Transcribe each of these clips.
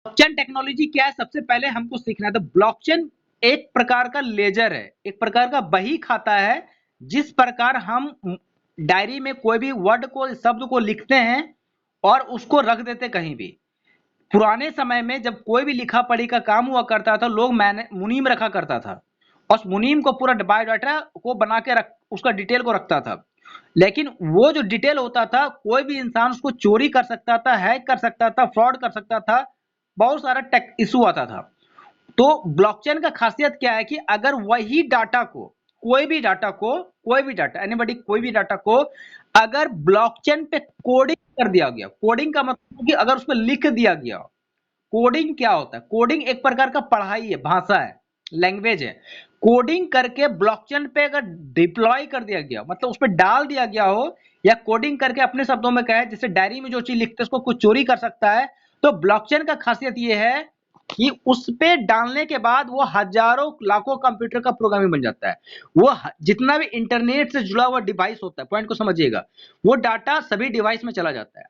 Blockchain technology क्या है, सबसे पहले हमको सीखना है। तो ब्लॉकचेन एक प्रकार का लेजर है, एक प्रकार का बही खाता है। जिस प्रकार हम डायरी में कोई भी वर्ड को, शब्द को लिखते हैं और उसको रख देते कहीं भी। पुराने समय में जब कोई भी लिखा पढ़ी का काम हुआ करता था, लोग मैंने मुनीम रखा करता था, और उस मुनीम को पूरा बायोडाटा को बना के रख, उसका डिटेल को रखता था। लेकिन वो जो डिटेल होता था, कोई भी इंसान उसको चोरी कर सकता था, हैक कर सकता था, फ्रॉड कर सकता था, बहुत सारा टेक इशू आता था। तो ब्लॉकचेन का खासियत क्या है कि अगर वही डाटा को, कोई भी डाटा एनीबॉडी, कोई भी डाटा को अगर ब्लॉकचेन पे कोडिंग कर दिया गया, कोडिंग का मतलब कि अगर उस पर लिख दिया गया। कोडिंग क्या होता है? कोडिंग एक प्रकार का पढ़ाई है, भाषा है, लैंग्वेज है। कोडिंग करके ब्लॉकचेन पे अगर डिप्लॉय कर दिया गया, मतलब उस पर डाल दिया गया हो, या कोडिंग करके अपने शब्दों में कहे, जैसे डायरी में जो चीज लिखते हैं उसको कुछ चोरी कर सकता है। तो ब्लॉकचेन का खासियत यह है कि उस पे डालने के बाद वो हजारों लाखों कंप्यूटर का प्रोग्राम बन जाता है। वो जितना भी इंटरनेट से जुड़ा हुआ डिवाइस होता है, पॉइंट को समझिएगा, वो डाटा सभी डिवाइस में चला जाता है।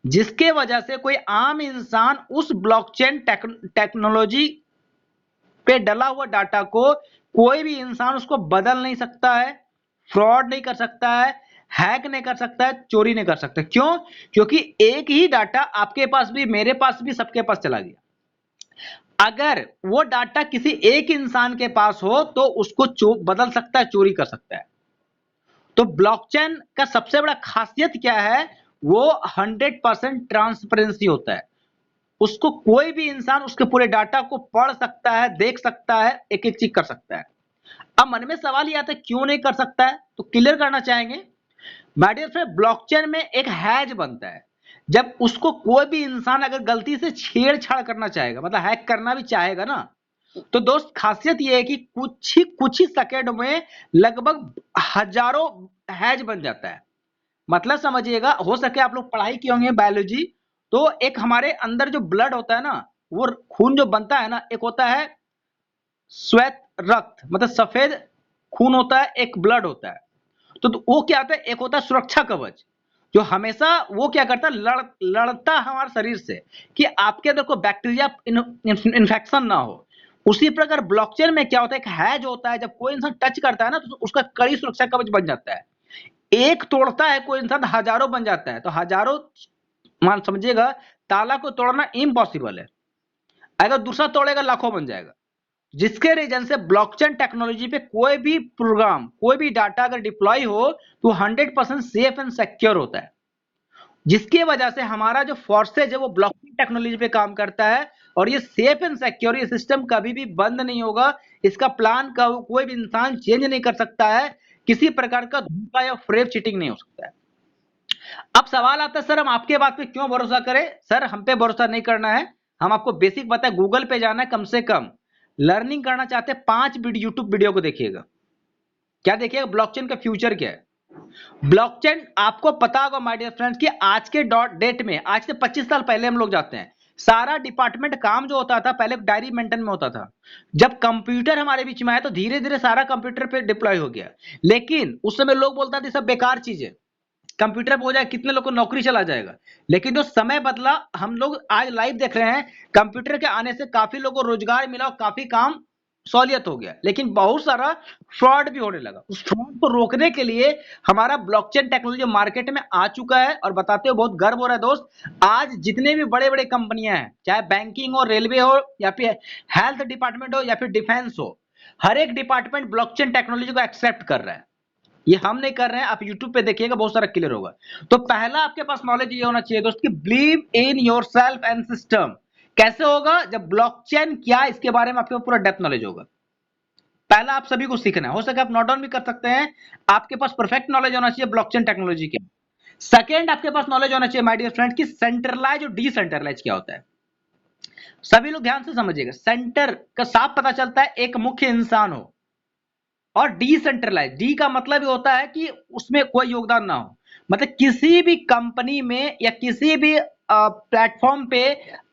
जिसके वजह से कोई आम इंसान उस ब्लॉकचेन टेक्नोलॉजी पे डला हुआ डाटा को, कोई भी इंसान उसको बदल नहीं सकता है, फ्रॉड नहीं कर सकता है, हैक नहीं कर सकता है, चोरी नहीं कर सकता। क्यों? क्योंकि एक ही डाटा आपके पास भी, मेरे पास भी, सबके पास चला गया। अगर वो डाटा किसी एक इंसान के पास हो तो उसको बदल सकता है, चोरी कर सकता है। तो ब्लॉकचेन का सबसे बड़ा खासियत क्या है? वो 100% ट्रांसपेरेंसी होता है। उसको कोई भी इंसान उसके पूरे डाटा को पढ़ सकता है, देख सकता है, एक एक चीज कर सकता है। अब मन में सवाल ये आता है क्यों नहीं कर सकता है, तो क्लियर करना चाहेंगे। माय डियर फ्रेंड, ब्लॉकचेन में एक हैज बनता है। जब उसको कोई भी इंसान अगर गलती से छेड़छाड़ करना चाहेगा, मतलब हैक करना भी चाहेगा ना, तो दोस्त खासियत यह है कि कुछ ही सेकंड में लगभग हजारों हैज बन जाता है। मतलब समझिएगा, हो सके आप लोग पढ़ाई किए होंगे बायोलॉजी, तो एक हमारे अंदर जो ब्लड होता है ना, वो खून जो बनता है ना, एक होता है श्वेत रक्त, मतलब सफेद खून होता है, एक ब्लड होता है। तो वो क्या होता है, एक होता है सुरक्षा कवच, जो हमेशा वो क्या करता है, लड़ता हमारे शरीर से कि आपके अंदर कोई बैक्टीरिया इन्फेक्शन ना हो। उसी प्रकार ब्लॉकचेन में क्या होता है, एक हैज होता है, जब कोई इंसान टच करता है ना, तो उसका कड़ी सुरक्षा कवच बन जाता है। एक तोड़ता है कोई इंसान, हजारों बन जाता है। तो हजारों, मान समझिएगा, ताला को तोड़ना इम्पॉसिबल है, अगर दूसरा तोड़ेगा लाखों बन जाएगा। जिसके रीजन से ब्लॉकचेन टेक्नोलॉजी पे कोई भी प्रोग्राम, कोई भी डाटा अगर डिप्लॉय हो तो 100% सेफ एंड सिक्योर होता है। जिसकी वजह से हमारा जो फोर्सेज है वो ब्लॉकचेन टेक्नोलॉजी पे काम करता है, और ये सेफ एंड सिक्योर, ये सिस्टम कभी भी बंद नहीं होगा। इसका प्लान का कोई भी इंसान चेंज नहीं कर सकता है, किसी प्रकार का धोखा या फ्रेब चीटिंग नहीं हो सकता है। अब सवाल आता है, सर हम आपके बात पे क्यों भरोसा करें? सर हम पे भरोसा नहीं करना है, हम आपको बेसिक बताए, गूगल पे जाना है, कम से कम लर्निंग करना चाहते हैं 5 यूट्यूब वीडियो को देखिएगा। क्या देखिएगा? ब्लॉकचेन का फ्यूचर क्या है। ब्लॉकचेन, आपको पता होगा माय डियर फ्रेंड्स कि आज के डेट में, आज से 25 साल पहले हम लोग जाते हैं, सारा डिपार्टमेंट काम जो होता था पहले डायरी मेंटेन में होता था। जब कंप्यूटर हमारे बीच में आया तो धीरे धीरे सारा कंप्यूटर पे डिप्लॉय हो गया। लेकिन उस समय लोग बोलता थे सब बेकार चीज है, कंप्यूटर पे हो जाए, कितने लोग को नौकरी चला जाएगा। लेकिन जो समय बदला, हम लोग आज लाइव देख रहे हैं, कंप्यूटर के आने से काफी लोगों को रोजगार मिला और काफी काम सहूलियत हो गया। लेकिन बहुत सारा फ्रॉड भी होने लगा। उस फ्रॉड को रोकने के लिए हमारा ब्लॉकचेन टेक्नोलॉजी मार्केट में आ चुका है, और बताते हुए बहुत गर्व हो रहा है दोस्त। आज जितने भी बड़े बड़े कंपनियां हैं, चाहे बैंकिंग हो, रेलवे हो, या फिर हेल्थ डिपार्टमेंट हो, या फिर डिफेंस हो, हर एक डिपार्टमेंट ब्लॉकचेन टेक्नोलॉजी को एक्सेप्ट कर रहा है। ये हम नहीं कर रहे हैं, आप YouTube पे देखिएगा, बहुत सारा क्लियर होगा। तो पहला आपके पास नॉलेज ये होना चाहिए दोस्त कि believe in yourself and system. कैसे होगा? जब ब्लॉकचेन क्या, इसके बारे में आपके पूरा डेप्थ नॉलेज होगा। पहला आप सभी को सीखना है, हो सके आप नोट डाउन भी कर सकते हैं। आपके पास परफेक्ट नॉलेज होना चाहिए ब्लॉकचेन टेक्नोलॉजी के। सेकेंड, आपके पास नॉलेज होना चाहिए माय डियर फ्रेंड कि सेंट्रलाइज और डिसेंट्रलाइज क्या होता है। सभी लोग ध्यान से समझिएगा, सेंटर का साफ पता चलता है एक मुख्य इंसान हो, और डिसेंट्रलाइज, डी का मतलब ये होता है कि उसमें कोई योगदान ना हो। मतलब किसी भी कंपनी में या किसी भी प्लेटफॉर्म पे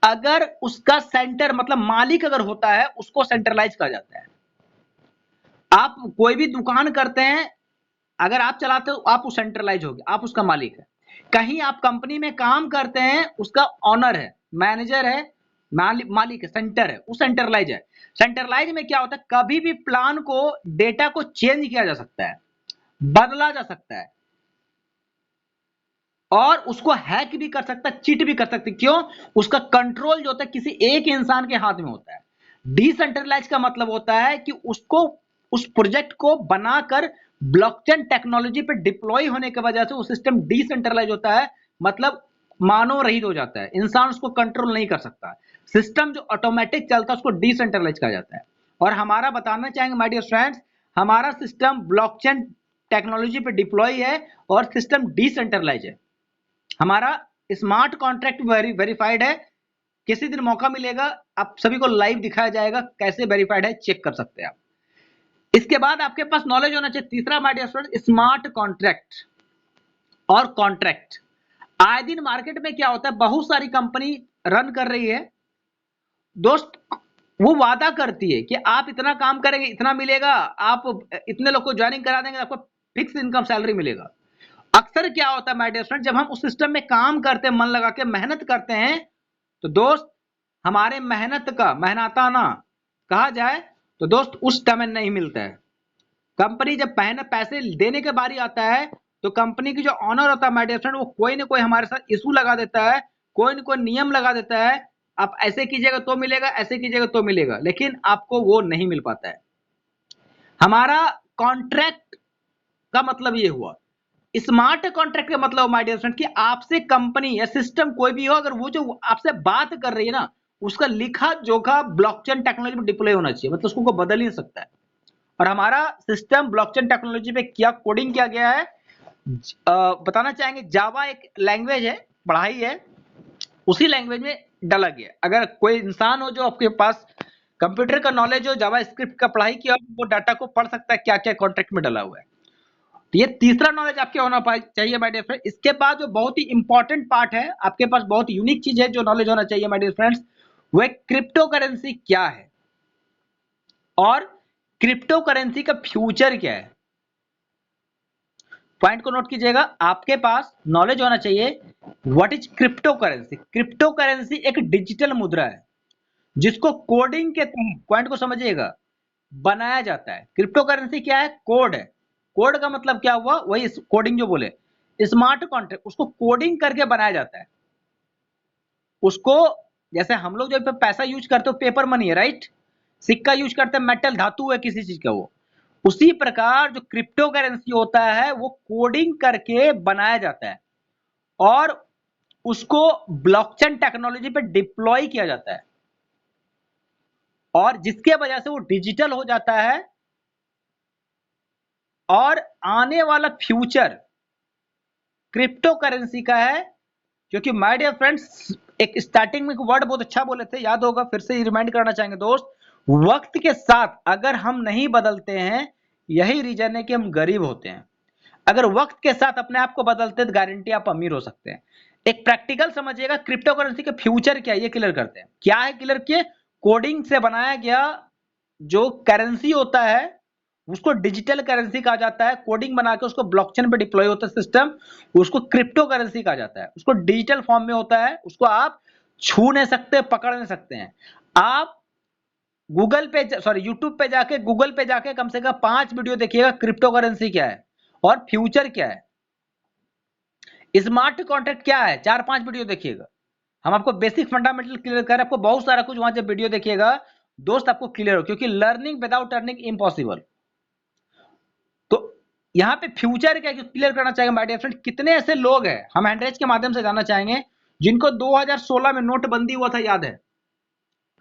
अगर उसका सेंटर, मतलब मालिक अगर होता है, उसको सेंट्रलाइज कहा जाता है। आप कोई भी दुकान करते हैं, अगर आप चलाते हो, आप उस सेंट्रलाइज हो गए, आप उसका मालिक है। कहीं आप कंपनी में काम करते हैं, उसका ऑनर है, मैनेजर है, मालिक है, सेंटर है, वो सेंट्रलाइज है। सेंट्रलाइज में क्या होता है, कभी भी प्लान को, डेटा को चेंज किया जा सकता है, बदला जा सकता है, और उसको हैक भी कर सकता है, चीट भी कर सकते। क्यों? उसका कंट्रोल जो होता है किसी एक इंसान के हाथ में होता है। डिसेंट्रलाइज का मतलब होता है कि उसको, उस प्रोजेक्ट को बनाकर ब्लॉकचेन टेक्नोलॉजी पे डिप्लॉय होने की वजह से वो सिस्टम डिसेंट्रलाइज होता है, मतलब मानव रहित हो जाता है, इंसान उसको कंट्रोल नहीं कर सकता। सिस्टम जो ऑटोमेटिक चलता है उसको डिसेंट्रलाइज कहा जाता है। और हमारा बताना चाहेंगे माय डियर फ्रेंड्स, हमारा सिस्टम ब्लॉकचेन टेक्नोलॉजी पे डिप्लॉय है और सिस्टम डिसेंट्रलाइज है। हमारा स्मार्ट कॉन्ट्रैक्ट वेरीफाइड है। किसी दिन मौका मिलेगा, आप सभी को लाइव दिखाया जाएगा कैसे वेरीफाइड है, चेक कर सकते हैं आप। इसके बाद आपके पास नॉलेज होना चाहिए तीसरा my dear friends, smart contract और कॉन्ट्रैक्ट। आए दिन मार्केट में क्या होता है, बहुत सारी कंपनी रन कर रही है दोस्त, वो वादा करती है कि आप इतना काम करेंगे इतना मिलेगा, आप इतने लोग को ज्वाइनिंग करा देंगे, आपको फिक्स इनकम सैलरी मिलेगा। अक्सर क्या होता है माय डियर फ्रेंड, जब हम उस सिस्टम में काम करते हैं, मन लगा के मेहनत करते हैं, तो दोस्त हमारे मेहनत का मेहनताना कहा जाए तो दोस्त उस टाइम नहीं मिलता है। कंपनी जब पैसे देने के बारी आता है तो कंपनी की जो ऑनर होता है माय डियर फ्रेंड, वो कोई ना कोई हमारे साथ इशू लगा देता है, कोई ना कोई नियम लगा देता है, आप ऐसे कीजिएगा तो मिलेगा, ऐसे कीजिएगा तो मिलेगा, लेकिन आपको वो नहीं मिल पाता है। हमारा कॉन्ट्रैक्ट का मतलब ये हुआ। स्मार्ट कॉन्ट्रैक्ट का मतलब माय डियर फ्रेंड कि आपसे कंपनी या सिस्टम कोई भी हो, अगर वो जो आपसे बात कर रही है ना, उसका लिखा जोखा ब्लॉकचेन टेक्नोलॉजी में डिप्लॉय होना चाहिए, मतलब उसको बदल ही नहीं सकता है। और हमारा सिस्टम ब्लॉकचेन टेक्नोलॉजी पे क्या कोडिंग किया गया है, बताना चाहेंगे। जावा एक लैंग्वेज है, पढ़ाई है, उसी लैंग्वेज में डाला गया। अगर कोई इंसान हो जो आपके पास कंप्यूटर का नॉलेज हो, जावा स्क्रिप्ट का पढ़ाई किया, वो डाटा को पढ़ सकता है क्या क्या कॉन्ट्रैक्ट में डाला हुआ है। तो ये तीसरा नॉलेज आपके होना चाहिए माय डियर फ्रेंड। इसके बाद जो बहुत ही इंपॉर्टेंट पार्ट है, आपके पास बहुत यूनिक चीज है जो नॉलेज होना चाहिए माय डियर फ्रेंड्स, वो क्रिप्टो करेंसी क्या है और क्रिप्टो करेंसी का फ्यूचर क्या है। पॉइंट को नोट कीजिएगा, आपके पास नॉलेज होना चाहिए what is crypto currency. Crypto currency एक डिजिटल मुद्रा है जिसको कोडिंग के तहत, पॉइंट को समझिएगा, बनाया जाता है। क्रिप्टो करेंसी क्या है? कोड है। कोड का मतलब क्या हुआ, वही कोडिंग जो बोले, स्मार्ट कॉन्ट्रैक्ट, उसको कोडिंग करके बनाया जाता है। उसको, जैसे हम लोग जो पैसा यूज करते हो पेपर मनी है, राइट, सिक्का यूज करते हैं, मेटल धातु है किसी चीज का, वो उसी प्रकार जो क्रिप्टो करेंसी होता है वो कोडिंग करके बनाया जाता है और उसको ब्लॉकचेन टेक्नोलॉजी पे डिप्लॉय किया जाता है, और जिसके वजह से वो डिजिटल हो जाता है। और आने वाला फ्यूचर क्रिप्टो करेंसी का है, क्योंकि माय डियर फ्रेंड्स एक स्टार्टिंग में एक वर्ड बहुत अच्छा बोले थे, याद होगा, फिर से रिमाइंड करना चाहेंगे दोस्त, वक्त के साथ अगर हम नहीं बदलते हैं, यही रीजन है कि हम गरीब होते हैं। अगर वक्त के साथ अपने आप को बदलते हैं तो गारंटी आप अमीर हो सकते हैं। एक प्रैक्टिकल समझिएगा, क्रिप्टो करेंसी का फ्यूचर क्या है ये क्लियर करते हैं। क्या है क्लियर किए, कोडिंग से बनाया गया जो करेंसी होता है उसको डिजिटल करेंसी कहा जाता है। कोडिंग बना के उसको ब्लॉकचेन पे डिप्लॉय होता है सिस्टम, उसको क्रिप्टो करेंसी कहा जाता है। उसको डिजिटल फॉर्म में होता है, उसको आप छू नहीं सकते, पकड़ नहीं सकते हैं। आप गूगल पे, सॉरी यूट्यूब पे जाके, गूगल पे जाके कम से कम 5 वीडियो देखिएगा क्रिप्टो करेंसी क्या है और फ्यूचर क्या है, स्मार्ट कॉन्ट्रैक्ट क्या है, 4-5 वीडियो देखिएगा। हम आपको बेसिक फंडामेंटल क्लियर कर, आपको बहुत सारा कुछ वहां जब वीडियो देखिएगा दोस्त आपको क्लियर हो, क्योंकि लर्निंग विदाउट अर्निंग इम्पॉसिबल। तो यहाँ पे फ्यूचर क्या क्लियर करना चाहेंगे माय डियर फ्रेंड। कितने ऐसे लोग हैं, हम हैंडरेज के माध्यम से जानना चाहेंगे, जिनको 2016 में नोटबंदी हुआ था, याद है?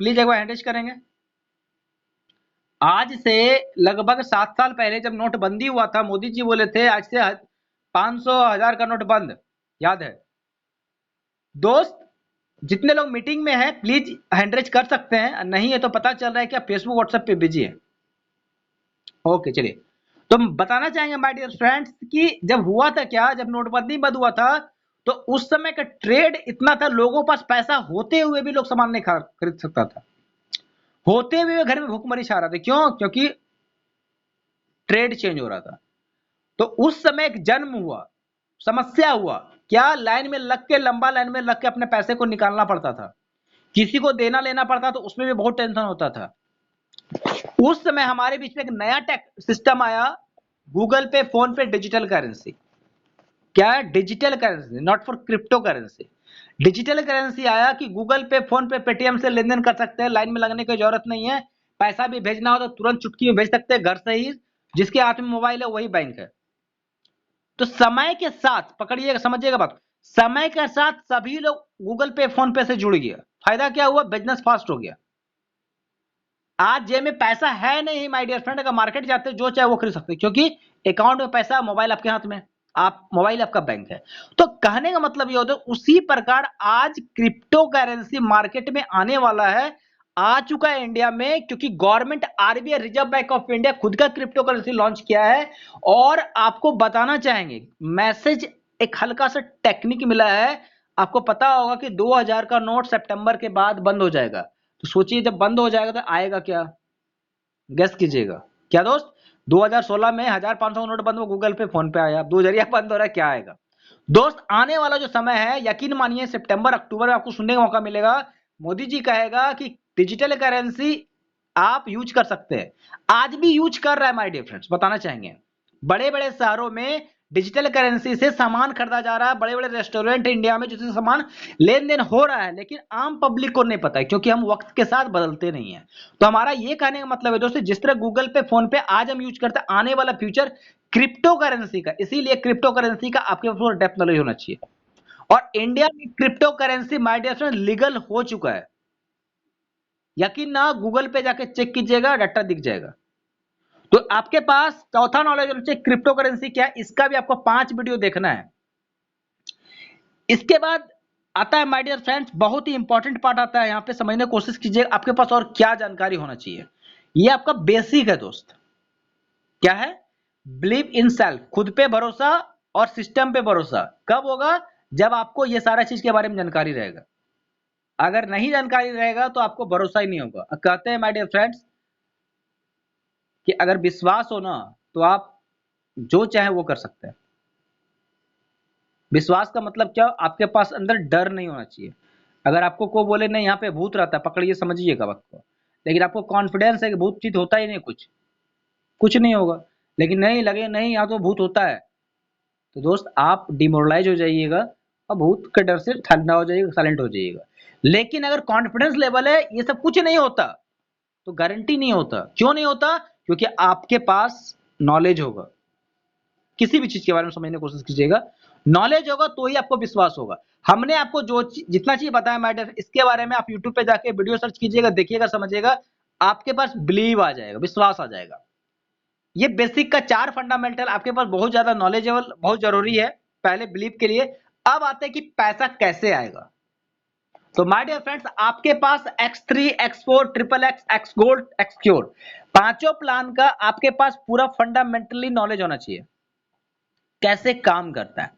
प्लीज एक बार हैंडरेज करेंगे। आज से लगभग 7 साल पहले जब नोटबंदी हुआ था, मोदी जी बोले थे आज से 500,000 का नोट बंद, याद है दोस्त? जितने लोग मीटिंग में हैं प्लीज हैंडरेज कर सकते हैं, नहीं है तो पता चल रहा है कि आप फेसबुक व्हाट्सएप पे बिजी है। ओके चलिए, तो हम बताना चाहेंगे माय डियर फ्रेंड्स कि जब हुआ था क्या, जब नोटबंदी बंद हुआ था तो उस समय का ट्रेड इतना था, लोगों के पास पैसा होते हुए भी लोग सामान नहीं खरीद सकता था, होते हुए घर में भूखमरी छा रहा था। क्यों? क्योंकि ट्रेड चेंज हो रहा था। तो उस समय एक जन्म हुआ, समस्या हुआ क्या, लाइन में लग के, लंबा लाइन में लग के अपने पैसे को निकालना पड़ता था। किसी को देना लेना पड़ता तो उसमें भी बहुत टेंशन होता था। उस समय हमारे बीच में एक नया टेक सिस्टम आया, गूगल पे, फोन पे, डिजिटल करेंसी। क्या है? Digital currency, not for crypto currency. Digital currency आया कि गूगल पे, फोन पे, पेटीएम से लेन देन कर सकते हैं, लाइन में लगने की जरूरत नहीं है। पैसा भी भेजना हो तो तुरंत चुटकी में भेज सकते हैं घर से ही, जिसके हाथ में मोबाइल है वही बैंक है। तो समय के साथ पकड़िएगा, समझिएगा बात, समय के साथ सभी लोग गूगल पे, फोन पे से जुड़ गया। फायदा क्या हुआ? बिजनेस फास्ट हो गया। आज जेब में पैसा है नहीं माय डियर फ्रेंड, अगर मार्केट जाते जो चाहे वो खरीद सकते, क्योंकि अकाउंट में पैसा, मोबाइल आपके हाथ में, आप मोबाइल आपका बैंक है। तो कहने का मतलब ये होता है उसी प्रकार आज क्रिप्टो करेंसी मार्केट में आने वाला है, आ चुका है इंडिया में, क्योंकि government, RBI, reserve bank of India खुद का क्रिप्टो करेंसी लॉन्च किया है। और आपको बताना चाहेंगे, मैसेज एक हल्का सा टेक्निक मिला है। आपको पता होगा कि 2000 का नोट सितंबर के बाद बंद हो जाएगा। तो सोचिए जब बंद हो जाएगा तो आएगा क्या? गेस कीजिएगा। क्या दोस्त? 2016 में 1500 का नोट बंद हुआ, गूगल पे, फोन पे आया। अब 2000 बंद हो रहा है, क्या आएगा? दोस्त आने वाला जो समय है, यकीन मानिए सितंबर अक्टूबर में आपको सुनने का मौका मिलेगा, मोदी जी कहेगा कि डिजिटल करेंसी आप यूज कर सकते हैं। आज भी यूज कर रहा है माय डियर फ्रेंड्स, बताना चाहेंगे। बड़े बड़े शहरों में डिजिटल करेंसी से सामान खरीदा जा रहा है, बड़े बड़े रेस्टोरेंट इंडिया में जिससे सामान लेन देन हो रहा है, लेकिन आम पब्लिक को नहीं पता है, क्योंकि हम वक्त के साथ बदलते नहीं है। तो हमारा ये कहने का मतलब है दोस्तों, जिस तरह गूगल पे, फोन पे आज हम यूज करते हैं, आने वाला फ्यूचर क्रिप्टो करेंसी का, इसीलिए क्रिप्टो करेंसी का आपके पास डेप्थ नॉलेज होना चाहिए। और इंडिया में crypto currency my dear friend legal हो चुका है। यकीन ना, गूगल पे जाके चेक कीजिएगा, डाटा दिख जाएगा। तो आपके पास चौथा नॉलेज होना चाहिए क्रिप्टो करेंसी क्या है, इसका भी आपको 5 वीडियो देखना है। इसके बाद आता है माय डियर फ्रेंड्स, बहुत ही इंपॉर्टेंट पार्ट आता है, यहां पे समझने की कोशिश कीजिए आपके पास और क्या जानकारी होना चाहिए। ये आपका बेसिक है दोस्त। क्या है? बिलीव इन सेल्फ, खुद पे भरोसा और सिस्टम पे भरोसा कब होगा? जब आपको ये सारा चीज के बारे में जानकारी रहेगा। अगर नहीं जानकारी रहेगा तो आपको भरोसा ही नहीं होगा। कहते हैं माय डियर फ्रेंड्स कि अगर विश्वास हो ना तो आप जो चाहे वो कर सकते हैं। विश्वास का मतलब क्या? आपके पास अंदर डर नहीं होना चाहिए। अगर आपको कोई बोले नहीं यहाँ पे भूत रहता है, पकड़िए, समझिएगा बात को, लेकिन आपको कॉन्फिडेंस है कि भूत चीत होता ही नहीं, कुछ कुछ नहीं होगा, लेकिन नहीं लगे नहीं यहाँ तो भूत होता है, तो दोस्त आप डिमोरलाइज हो जाइएगा और भूत के डर से ठंडा हो जाइएगा, साइलेंट हो जाइएगा। लेकिन अगर कॉन्फिडेंस लेवल है ये सब कुछ नहीं होता, तो गारंटी नहीं होता। क्यों नहीं होता? क्योंकि आपके पास नॉलेज होगा। किसी भी चीज के बारे में समझने की कोशिश कीजिएगा, नॉलेज होगा तो ही आपको विश्वास होगा। हमने आपको जो जितना चीज बताया मैटर, इसके बारे में आप यूट्यूब पे जाके वीडियो सर्च कीजिएगा, देखिएगा, समझिएगा, आपके पास बिलीव आ जाएगा, विश्वास आ जाएगा। ये बेसिक का 4 फंडामेंटल आपके पास बहुत ज्यादा नॉलेजेबल, बहुत जरूरी है पहले बिलीव के लिए। अब आते हैं कि पैसा कैसे आएगा। तो माय डियर फ्रेंड्स, आपके पास X3, X4, triple x, x gold, x cure, पांचों प्लान का आपके पास पूरा फंडामेंटली नॉलेज होना चाहिए, कैसे काम करता है।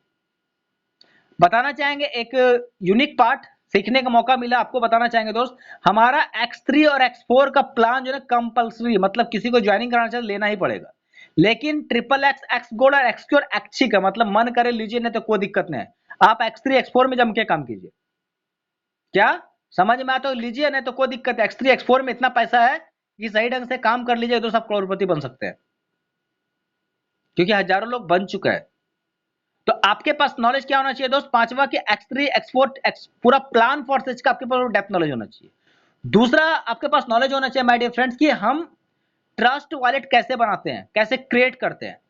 बताना चाहेंगे एक यूनिक पार्ट सीखने का मौका मिला आपको, बताना चाहेंगे दोस्त, हमारा X3 और X4 का प्लान जो है कंपलसरी, मतलब किसी को ज्वाइनिंग कराना चाहिए लेना ही पड़ेगा। लेकिन ट्रिपल एक्स, एक्स गोल्ड और एक्स क्योर ऐच्छिक है, मतलब मन करे लीजिए, नहीं तो कोई दिक्कत नहीं है। आप X3, X4 में जम के काम कीजिए। क्या समझ में आता? तो लीजिए, नहीं तो कोई दिक्कत है। X3, X4 में इतना पैसा है कि सही ढंग से काम कर लीजिए तो सब करोड़पति बन सकते हैं, क्योंकि हजारों लोग बन चुका है। तो आपके पास नॉलेज क्या होना चाहिए दोस्त? पांचवा कि X3, X4, पूरा प्लान फॉर सच का आपके पास डेप्थ नॉलेज होना चाहिए। दूसरा आपके पास नॉलेज होना चाहिए माय डियर फ्रेंड्स कि हम ट्रस्ट वॉलेट कैसे बनाते हैं, कैसे क्रिएट करते हैं।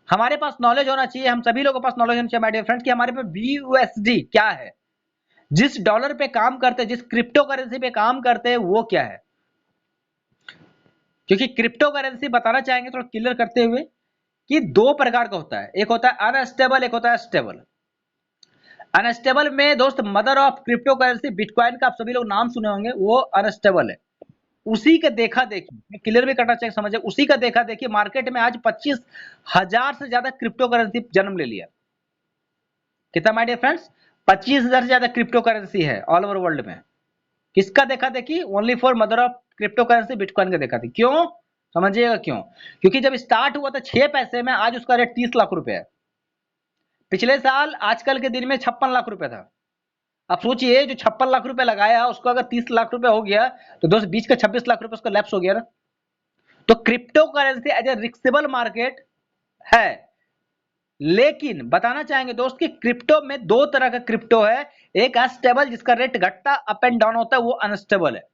हमारे पास नॉलेज होना चाहिए, हम सभी लोगों के पास नॉलेज होना चाहिए माय डियर फ्रेंड्स कि हमारे पास BUSD क्या है, जिस डॉलर पे काम करते हैं, जिस क्रिप्टो करेंसी पे काम करते हैं, वो क्या है। क्योंकि क्रिप्टो करेंसी बताना चाहेंगे थोड़ा क्लियर करते हुए कि 2 प्रकार का होता है, एक होता है अनस्टेबल, एक होता है स्टेबल। अनस्टेबल में दोस्त mother of crypto currency bitcoin का आप सभी लोग नाम सुने होंगे, वो अनस्टेबल है। उसी का देखा देखी, मैं क्लियर भी करना चाहिए, समझे, उसी का देखा देखी मार्केट में आज 25,000 से ज्यादा क्रिप्टो करेंसी जन्म ले लिया। कितना माय डियर फ्रेंड्स? 25,000 से ज्यादा क्रिप्टो करेंसी है ऑल ओवर वर्ल्ड में। किसका देखा देखी? Only for mother of crypto currency bitcoin का देखा देखी। क्यों? समझिएगा क्यों। क्योंकि जब स्टार्ट हुआ था 6 पैसे में, आज उसका रेट 30 लाख रुपए है। पिछले साल आजकल के दिन में 56 लाख रुपए था। अब सोचिए जो 56 लाख रुपए लगाया उसको अगर 30 लाख रुपए हो गया तो दोस्त बीच का 26 लाख रुपए उसका लैप्स हो गया ना। तो crypto currency as a riskable market है, लेकिन बताना चाहेंगे दोस्त कि क्रिप्टो में दो तरह का क्रिप्टो है, एक अनस्टेबल जिसका रेट घटता अप एंड डाउन होता है वो अनस्टेबल है।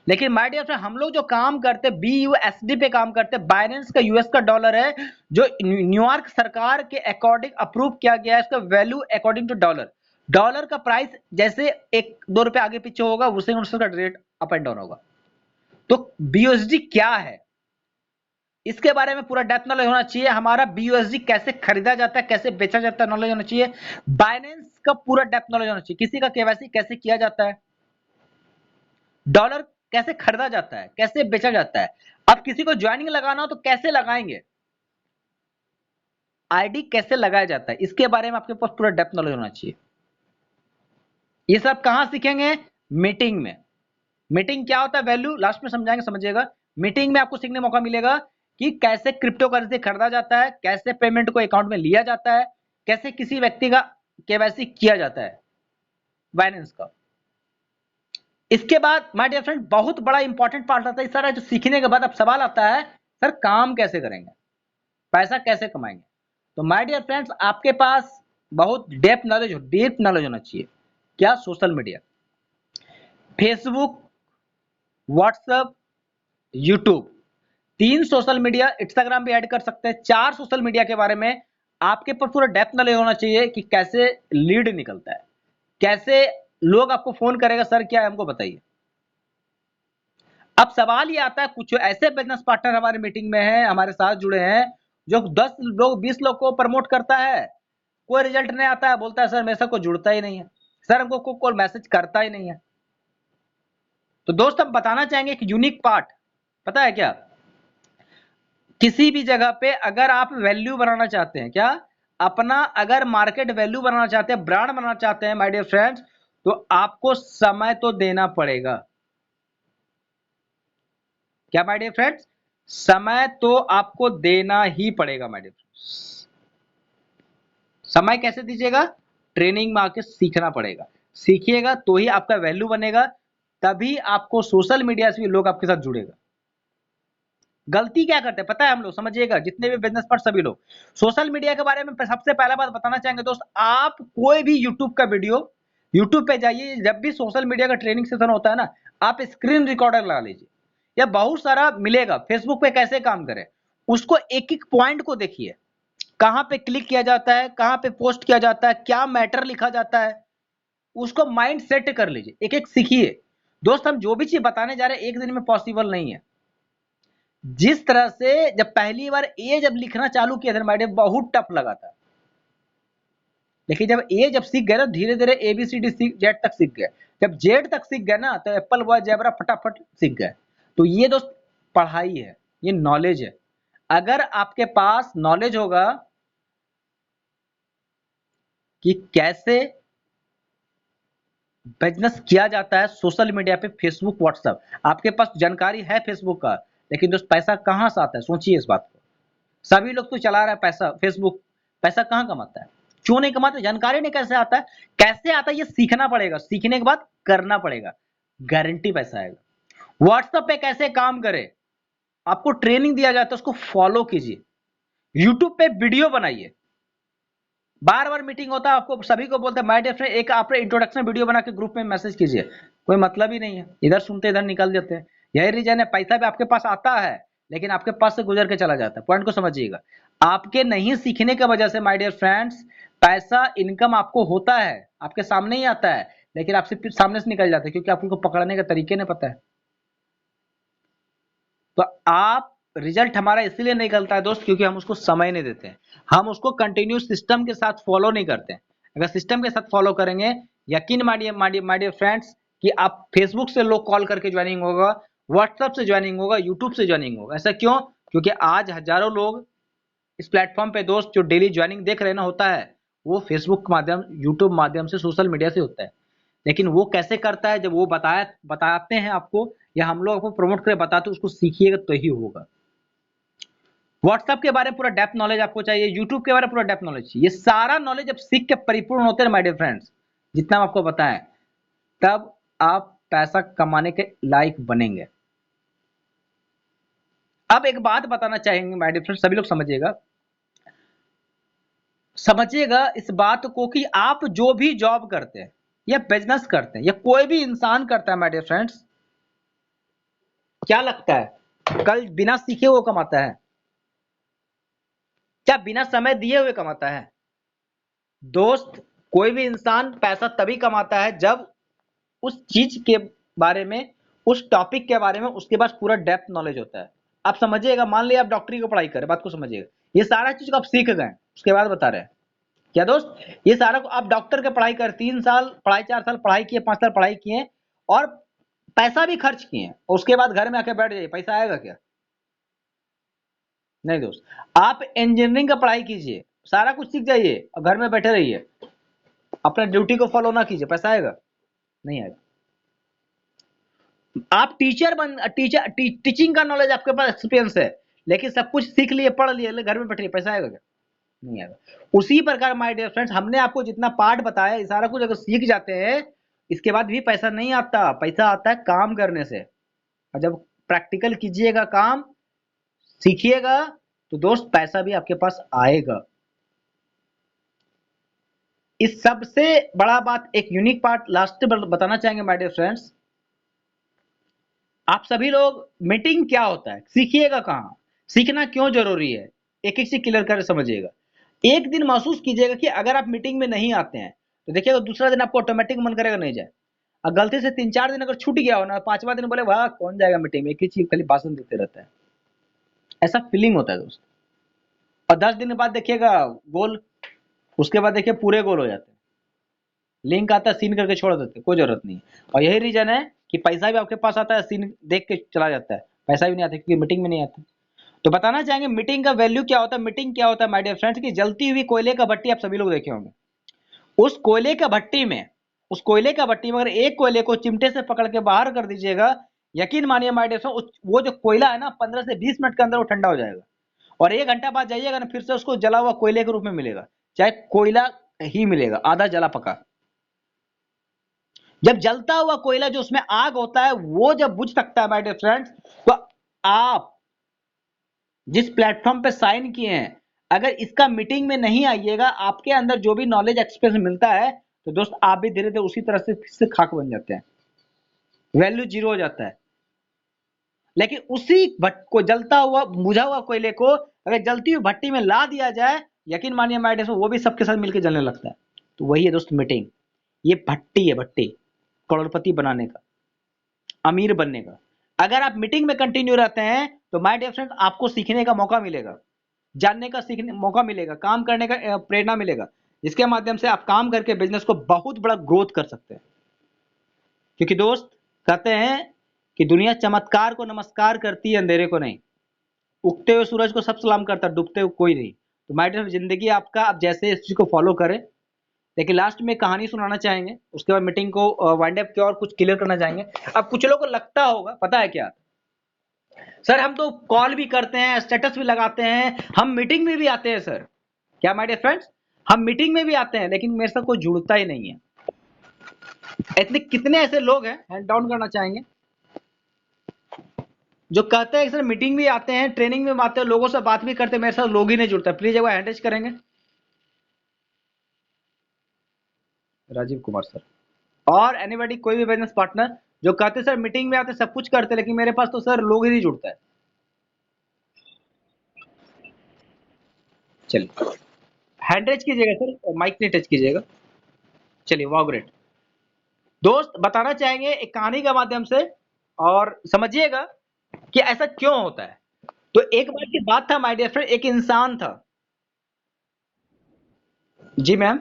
लेकिन माय डियर फ्रेंड हम लोग जो काम करते हैं BUSD पे काम करते हैं, बाइनेंस का यूएस का डॉलर है जो न्यूयॉर्क सरकार के अकॉर्डिंग अप्रूव किया गया है, इसका value according to dollar. Dollar का प्राइस जैसे 1-2 रुपए आगे पीछे होगा उसे उसका रेट अप एंड डाउन होगा। तो BUSD क्या है इसके बारे में पूरा डेप्थ नॉलेज होना चाहिए। हमारा BUSD कैसे खरीदा जाता है कैसे बेचा जाता है नॉलेज होना चाहिए। बाइनेंस का पूरा डेप्थ नॉलेज होना चाहिए, किसी का केवाईसी कैसे किया जाता है, डॉलर कैसे खरीदा जाता है कैसे बेचा जाता है। अब किसी को ज्वाइनिंग लगाना हो तो कैसे लगाएंगे, आईडी कैसे लगाया जाता है, इसके बारे में आपके पास पूरा डेप्थ नॉलेज होना चाहिए। ये सब कहां सीखेंगे, मीटिंग में। मीटिंग क्या होता है, वैल्यू लास्ट में समझाएंगे, समझिएगा। मीटिंग में आपको सीखने मौका मिलेगा कि कैसे क्रिप्टो करेंसी खरीदा जाता है, कैसे पेमेंट को अकाउंट में लिया जाता है, कैसे किसी व्यक्ति का केवाईसी किया जाता है बाइनेंस का। इसके बाद माय डियर फ्रेंड बहुत बड़ा इंपॉर्टेंट पार्ट आता है इस सारा जो सीखने के बाद अब सवाल आता है सर काम कैसे करेंगे, पैसा कैसे कमाएंगे। तो माय डियर फ्रेंड्स आपके पास बहुत डीप नॉलेज होना चाहिए। क्या, social media, Facebook, WhatsApp, YouTube, 3 social media, Instagram भी ऐड कर सकते हैं। 4 सोशल मीडिया के बारे में आपके पास पूरा डेप्थ नॉलेज होना चाहिए कि कैसे लीड निकलता है, कैसे लोग आपको फोन करेगा सर क्या है हमको बताइए। अब सवाल ये आता है कुछ ऐसे बिजनेस पार्टनर हमारे मीटिंग में हैं, हमारे साथ जुड़े हैं, जो 10 लोग 20 लोग को प्रमोट करता है, कोई रिजल्ट नहीं आता है, बोलता है सर मेरे साथ कोई जुड़ता ही नहीं है, सर हमको कोई मैसेज करता ही नहीं है। तो दोस्त हम बताना चाहेंगे एक यूनिक पार्ट, पता है क्या, किसी भी जगह पे अगर आप वैल्यू बनाना चाहते हैं, क्या अपना अगर मार्केट वैल्यू बनाना चाहते हैं, ब्रांड बनाना चाहते हैं माय डियर फ्रेंड्स, तो आपको समय तो देना पड़ेगा। क्या माय डियर फ्रेंड्स, समय तो आपको देना ही पड़ेगा माय डियर फ्रेंड्स। समय कैसे दीजिएगा, ट्रेनिंग में आके सीखना पड़ेगा, सीखिएगा तो ही आपका वैल्यू बनेगा, तभी आपको सोशल मीडिया से भी लोग आपके साथ जुड़ेगा। गलती क्या करते हैं पता है हम लोग, समझिएगा जितने भी बिजनेस पर सभी लोग सोशल मीडिया के बारे में सबसे पहला बात बताना चाहेंगे दोस्त, आप कोई भी यूट्यूब का वीडियो, यूट्यूब पे जाइए, जब भी सोशल मीडिया का ट्रेनिंग सेशन होता है ना, आप स्क्रीन रिकॉर्डर लगा लीजिए या बहुत सारा मिलेगा, फेसबुक पे कैसे काम करें उसको एक एक पॉइंट को देखिए, कहां पे क्लिक किया जाता है, कहां पे पोस्ट किया जाता है, क्या मैटर लिखा जाता है, उसको माइंड सेट कर लीजिए, एक एक सीखिए। दोस्त हम जो भी चीज बताने जा रहे हैं एक दिन में पॉसिबल नहीं है। जिस तरह से जब पहली बार ए जब लिखना चालू किया था मैडम बहुत टफ लगा था, लेकिन जब ए जब सीख गए ना धीरे धीरे ABCD सीख जेड तक सीख गए, जब जेड तक सीख गए ना तो एप्पल बॉय जेब्रा फटाफट सीख गए। तो ये दोस्त पढ़ाई है, ये नॉलेज है। अगर आपके पास नॉलेज होगा कि कैसे बिजनेस किया जाता है सोशल मीडिया पे, फेसबुक व्हाट्सएप, आपके पास जानकारी है फेसबुक का, लेकिन दोस्त पैसा कहां से आता है, सोचिए इस बात को। सभी लोग तो चला रहा है पैसा फेसबुक, पैसा कहां कमाता है, क्यों नहीं कमाता, जानकारी नहीं कैसे आता है, कैसे आता है ये सीखना पड़ेगा, सीखने के बाद करना पड़ेगा, गारंटी पैसा आएगा। व्हाट्सएप पे कैसे काम करे, आपको ट्रेनिंग दिया जाता है, उसको फॉलो कीजिए। यूट्यूब पे वीडियो बनाइए, बार बार मीटिंग होता है, आपको सभी को बोलते हैं माय डियर फ्रेंड एक आप इंट्रोडक्शन वीडियो बना के ग्रुप में मैसेज कीजिए, कोई मतलब ही नहीं है, इधर सुनते इधर निकल जाते हैं। यही रीजन है पैसा भी आपके पास आता है लेकिन आपके पास से गुजर के चला जाता है। पॉइंट को समझिएगा, आपके नहीं सीखने की वजह से माय डियर फ्रेंड्स पैसा इनकम आपको होता है, आपके सामने ही आता है, लेकिन आपसे सामने से निकल जाता है क्योंकि आपको पकड़ने का तरीके नहीं पता है। तो आप रिजल्ट हमारा इसलिए निकलता है दोस्त क्योंकि हम उसको समय नहीं देते हैं, हम उसको कंटिन्यू सिस्टम के साथ फॉलो नहीं करते हैं। अगर सिस्टम के साथ फॉलो करेंगे, यकीन मानिए माय डियर फ्रेंड्स कि आप फेसबुक से लोग कॉल करके ज्वाइनिंग होगा, व्हाट्सएप से ज्वाइनिंग होगा, यूट्यूब से ज्वाइनिंग होगा। ऐसा क्यों, क्योंकि आज हजारों लोग इस प्लेटफॉर्म पे दोस्त जो डेली ज्वाइनिंग देख रहे ना होता है वो फेसबुक माध्यम, यूट्यूब माध्यम से, सोशल मीडिया से होता है। लेकिन वो कैसे करता है, जब वो बताते हैं आपको या हम लोग आपको प्रमोट करके बताते हैं, उसको सीखिएगा तो ही होगा। व्हाट्सएप के बारे में पूरा डेप्थ नॉलेज आपको चाहिए, यूट्यूब के बारे में पूरा डेप्थ नॉलेज चाहिए। ये सारा नॉलेज जब सीख के परिपूर्ण होते हैं माय डियर फ्रेंड्स, जितना आपको बताएं, तब आप पैसा कमाने के लायक बनेंगे। अब एक बात बताना चाहेंगे माय डियर फ्रेंड, सभी लोग समझिएगा, समझिएगा इस बात को कि आप जो भी जॉब करते हैं या बिजनेस करते हैं या कोई भी इंसान करता है माय डियर फ्रेंड्स, क्या लगता है कल बिना सीखे वो कमाता है? क्या बिना समय दिए हुए कमाता है? दोस्त, कोई भी इंसान पैसा तभी कमाता है जब उस चीज के बारे में, उस टॉपिक के बारे में उसके पास पूरा डेप्थ नॉलेज होता है। आप समझिएगा, मान लिया आप डॉक्टरी की पढ़ाई करें, बात को समझिएगा, ये सारा चीज को आप सीख गए, उसके बाद बता रहे हैं क्या दोस्त, ये सारा को आप डॉक्टर की पढ़ाई कर 3 साल पढ़ाई, 4 साल पढ़ाई किए, 5 साल पढ़ाई किए और पैसा भी खर्च किए, और उसके बाद घर में आके बैठ जाइए, पैसा आएगा क्या? नहीं दोस्त, आप इंजीनियरिंग का पढ़ाई कीजिए, सारा कुछ सीख जाइए और घर में बैठे रहिए, अपना ड्यूटी को फॉलो ना कीजिए, पैसा आएगा? नहीं आएगा। आप टीचिंग का नॉलेज आपके पास, एक्सपीरियंस है, लेकिन सब कुछ सीख लिए, पढ़ लिए, घर में बैठे, पैसा आएगा क्या? नहीं आएगा। उसी प्रकार माय डियर फ्रेंड्स, हमने आपको जितना पार्ट बताया, ये सारा कुछ अगर सीख जाते हैं, इसके बाद भी पैसा नहीं आता, पैसा आता है काम करने से। और जब प्रैक्टिकल कीजिएगा, काम सीखिएगा, तो दोस्त पैसा भी आपके पास आएगा। इस सबसे बड़ा बात, एक यूनिक पार्ट लास्ट बताना चाहेंगे माय डियर फ्रेंड्स, आप सभी लोग, मीटिंग क्या होता है सीखिएगा, कहां सीखना क्यों जरूरी है, एक एक से क्लियर कर समझिएगा। एक दिन महसूस कीजिएगा कि अगर आप मीटिंग में नहीं आते हैं तो देखिएगा दूसरा दिन आपको ऑटोमेटिक मन करेगा नहीं जाए, और गलती से 3-4 दिन अगर छूट गया हो ना, 5वां दिन बोले वाह कौन जाएगा मीटिंग में, एक ही चीज खाली भाषण देते रहता है, ऐसा फीलिंग होता है दोस्त। और 10 दिन बाद देखिएगा गोल, उसके बाद देखिए पूरे गोल हो जाते हैं, लिंक आता है सीन करके छोड़ देते, कोई जरूरत नहीं। और यही रीजन है कि पैसा भी आपके पास आता है, सीन देख के चला जाता है, पैसा भी नहीं आता क्योंकि मीटिंग में नहीं आता। तो बताना चाहेंगे मीटिंग का वैल्यू क्या होता है, मीटिंग क्या होता है माय डियर फ्रेंड्स, की जलती हुई कोयले का भट्टी आप सभी लोग देखे होंगे, उस कोयले का भट्टी में, उस कोयले का भट्टी में अगर एक कोयले को चिमटे से पकड़ के बाहर कर दीजिएगा, यकीन मानिए माय डियर फ्रेंड्स, वो जो कोयला है ना 15 से 20 मिनट के अंदर वो ठंडा हो जाएगा, और 1 घंटा बाद जाइएगा ना, फिर से उसको जला हुआ कोयले के रूप में मिलेगा, चाहे कोयला ही मिलेगा आधा जला पका। जब जलता हुआ कोयला जो उसमें आग होता है वो जब बुझ सकता है माय डियर फ्रेंड्स, तो आप जिस प्लेटफॉर्म पे साइन किए हैं, अगर इसका मीटिंग में नहीं आइएगा, आपके अंदर जो भी नॉलेज एक्सपीरियंस मिलता है, तो दोस्त आप भी धीरे धीरे उसी तरह से फिर से खाक बन जाते हैं, वैल्यू जीरो हो जाता है। लेकिन उसी भट्ट को, जलता हुआ बुझा हुआ कोयले को अगर जलती हुई भट्टी में ला दिया जाए, यकीन मानिए माय डियर, वो भी सबके साथ मिलकर जलने लगता है। तो वही है दोस्त मीटिंग, ये भट्टी है, भट्टी करोड़पति बनाने का, अमीर बनने का। अगर आप मीटिंग में कंटिन्यू रहते हैं तो माय डियर फ्रेंड आपको सीखने का मौका मिलेगा, जानने का सीखने मौका मिलेगा, काम करने का प्रेरणा मिलेगा, जिसके माध्यम से आप काम करके बिजनेस को बहुत बड़ा ग्रोथ कर सकते हैं। क्योंकि दोस्त कहते हैं कि दुनिया चमत्कार को नमस्कार करती है, अंधेरे को नहीं। उगते हुए सूरज को सब सलाम करता है, डूबते हुए कोई नहीं। तो माय डियर जिंदगी आपका, आप जैसे इस चीज को फॉलो करें। लेकिन लास्ट में कहानी सुनाना चाहेंगे, उसके बाद मीटिंग को वाइंड अप किया और कुछ क्लियर करना चाहेंगे। अब कुछ लोगों को लगता होगा, पता है क्या सर, हम तो कॉल भी करते हैं, स्टेटस भी लगाते हैं, हम मीटिंग में भी आते हैं सर। क्या माय डियर फ्रेंड्स, हम मीटिंग में भी आते हैं लेकिन मेरे साथ कोई जुड़ता ही नहीं है। इतने कितने ऐसे लोग हैं, हैंड डाउन करना चाहेंगे, जो कहते हैं सर मीटिंग भी आते हैं, ट्रेनिंग में आते हैं, लोगों से बात भी करते हैं, मेरे साथ लोग ही नहीं जुड़ता। प्लीज एक बार हैंड रेज करेंगे। राजीव कुमार सर। और एनीबॉडी, कोई भी बिजनेस पार्टनर जो कहते सर मीटिंग में आते सब कुछ करते लेकिन मेरे पास तो सर लोग ही नहीं जुड़ता है। चलिए हैंड रेज कीजिएगा सर, माइक नहीं टच कीजिएगा। चलिए वाह ग्रेट। दोस्त बताना चाहेंगे एक कहानी के माध्यम से, और समझिएगा कि ऐसा क्यों होता है। तो एक बार की बात था माय डियर फ्रेंड, एक इंसान था। जी मैम,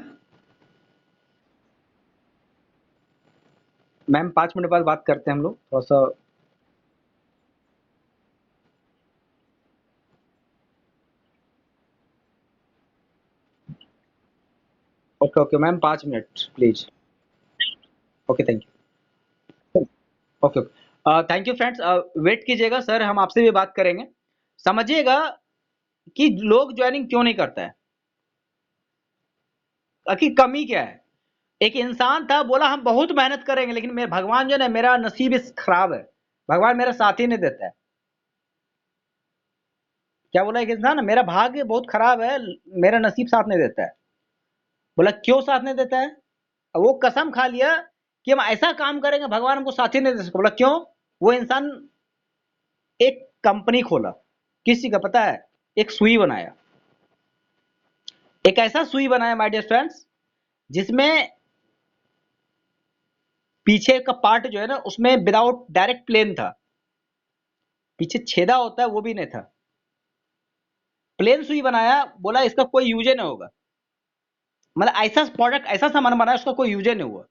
मैम 5 मिनट बाद बात करते हैं हम लोग थोड़ा सा। Okay okay ma'am, 5 minute please. Okay thank you. Okay okay thank you friends, wait कीजिएगा सर, हम आपसे भी बात करेंगे। समझिएगा कि लोग ज्वाइनिंग क्यों नहीं करता है, आखिर कमी क्या है। एक इंसान था, बोला हम बहुत मेहनत करेंगे, लेकिन मेरे भगवान जो है मेरा नसीब इस खराब है, भगवान मेरा साथ ही नहीं देता है। क्या बोला एक इंसान, मेरा भाग्य बहुत खराब है, मेरा नसीब साथ नहीं देता है। बोला क्यों साथ नहीं देता है? अब वो कसम खा लिया कि हम ऐसा काम करेंगे भगवान हमको साथ ही नहीं दे सकते। बोला क्यों? वो इंसान एक कंपनी खोला, किसी का पता है, एक सुई बनाया, एक ऐसा सुई बनाया माय डियर फ्रेंड्स, जिसमें पीछे का पार्ट जो है ना उसमें विदाउट डायरेक्ट प्लेन था, पीछे छेदा होता है वो भी नहीं था, प्लेन सुई बनाया। बोला इसका कोई यूज नहीं होगा, मतलब ऐसा प्रोडक्ट, ऐसा सामान बनाया उसका कोई यूज नहीं हुआ।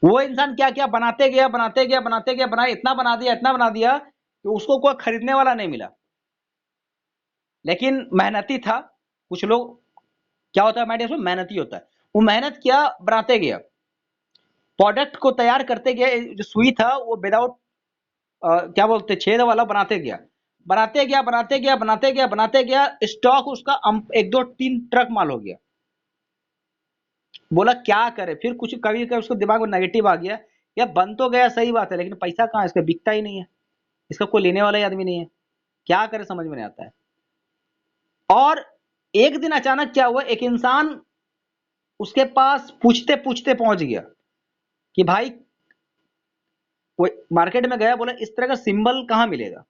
वो इंसान क्या क्या बनाते गया बनाते गया बनाते गया, बनाया इतना बना दिया इतना बना दिया कि उसको कोई खरीदने वाला नहीं मिला। लेकिन मेहनती था, कुछ लोग, क्या होता है मैडम, मेहनती होता है, वो मेहनत किया, बनाते गया, प्रोडक्ट को तैयार करते गया, जो सुई था वो विदाउट क्या बोलते छेद वाला बनाते गया, बनाते गया बनाते गया बनाते गया बनाते गया, स्टॉक उसका एक दो तीन ट्रक माल हो गया। बोला क्या करे, फिर कुछ कभी कभी उसको दिमाग में नेगेटिव आ गया, या बन तो गया सही बात है, लेकिन पैसा कहाँ है, इसका बिकता ही नहीं है, इसका कोई लेने वाला ही आदमी नहीं है, क्या करे समझ में नहीं आता है। और एक दिन अचानक क्या हुआ, एक इंसान उसके पास पूछते पूछते पहुंच गया कि भाई, वो मार्केट में गया, बोला इस तरह का सिंबल कहाँ मिलेगा,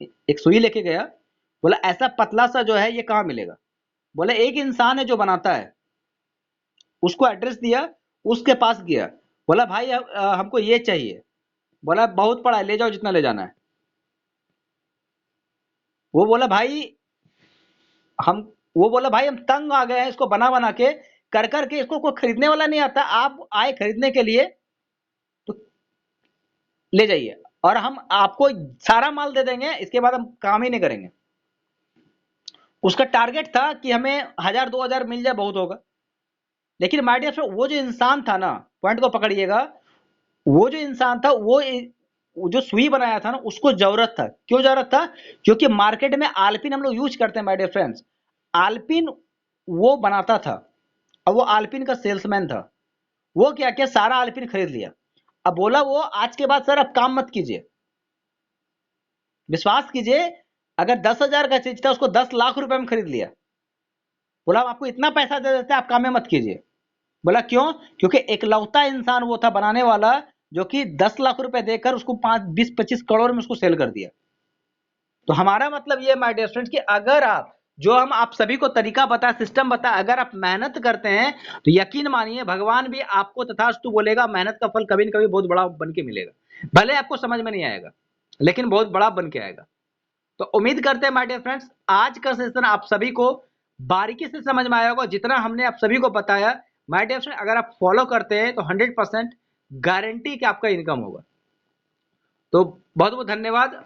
एक सुई लेके गया, बोला ऐसा पतला सा जो है ये कहाँ मिलेगा। बोला एक इंसान है जो बनाता है, उसको एड्रेस दिया, उसके पास गया, बोला भाई हमको ये चाहिए। बोला बहुत पड़ा है, ले जाओ जितना ले जाना है। वो बोला भाई हम वो बोला भाई हम तंग आ गए हैं, इसको बना बना के कर कर के, इसको कोई खरीदने वाला नहीं आता, आप आए खरीदने के लिए तो ले जाइए, और हम आपको सारा माल दे देंगे, इसके बाद हम काम ही नहीं करेंगे। उसका टारगेट था कि हमें 1000 2000 मिल जाए बहुत होगा। लेकिन माय डियर फ्रेंड, वो जो इंसान था ना, पॉइंट को पकड़िएगा, वो जो इंसान था, वो जो सुई बनाया था ना, उसको जरूरत था। क्यों जरूरत था? क्योंकि मार्केट में आलपिन हम लोग यूज करते हैं माय डियर फ्रेंड्स, आलपिन वो बनाता था, अब वो आलपिन का सेल्समैन था। वो क्या क्या सारा आलपिन खरीद लिया। अब बोला वो आज के बाद सर अब काम मत कीजिए, विश्वास कीजिए, अगर 10,000 का चीज था उसको 10 लाख रुपए में खरीद लिया। बोला हम आपको इतना पैसा दे देते हैं, आप काम में मत कीजिए। बोला क्यों? क्योंकि इकलौता इंसान वो था बनाने वाला, जो कि 10 लाख रुपए देकर उसको 5 20 25 करोड़ में उसको सेल कर दिया। तो हमारा मतलब ये माय डियर फ्रेंड्स कि अगर आप, जो हम आप सभी को तरीका बता, सिस्टम बता, अगर आप मेहनत करते हैं तो यकीन मानिए भगवान भी आपको तथास्तु बोलेगा, मेहनत का फल कभी न कभी बहुत बड़ा बन के मिलेगा। भले आपको समझ में नहीं आएगा, लेकिन बहुत बड़ा बन के आएगा। तो उम्मीद करते हैं माय डियर फ्रेंड्स आज का सेशन आप सभी को बारीकी से समझ में आया होगा, जितना हमने आप सभी को बताया। माय डियर फ्रेंड, अगर आप फॉलो करते हैं तो 100% गारंटी कि आपका इनकम होगा। तो बहुत बहुत धन्यवाद।